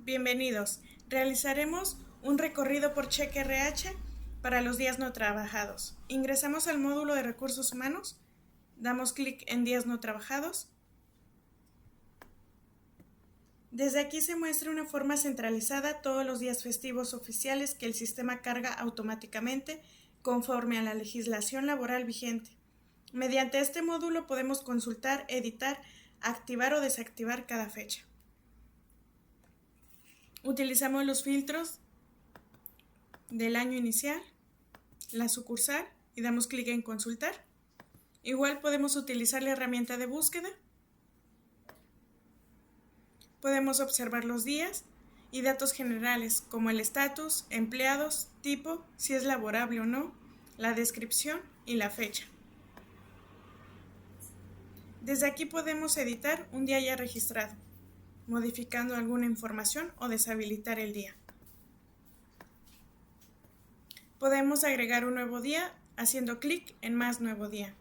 Bienvenidos. Realizaremos un recorrido por cheque RH para los días no trabajados. Ingresamos al módulo de recursos humanos, damos clic en días no trabajados. Desde aquí se muestra una forma centralizada todos los días festivos oficiales que el sistema carga automáticamente conforme a la legislación laboral vigente. Mediante este módulo podemos consultar, editar, activar o desactivar cada fecha. Utilizamos los filtros del año inicial, la sucursal y damos clic en consultar. Igual podemos utilizar la herramienta de búsqueda. Podemos observar los días y datos generales como el estatus, empleados, tipo, si es laborable o no, la descripción y la fecha. Desde aquí podemos editar un día ya registrado, modificando alguna información o deshabilitar el día. Podemos agregar un nuevo día haciendo clic en Más nuevo día.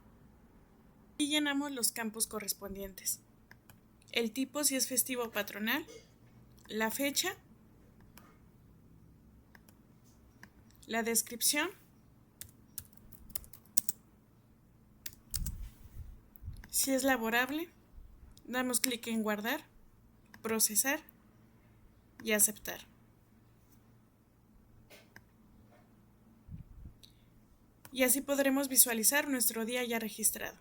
Y llenamos los campos correspondientes. El tipo si es festivo o patronal, la fecha, la descripción, si es laborable, damos clic en Guardar, Procesar y Aceptar. Y así podremos visualizar nuestro día ya registrado.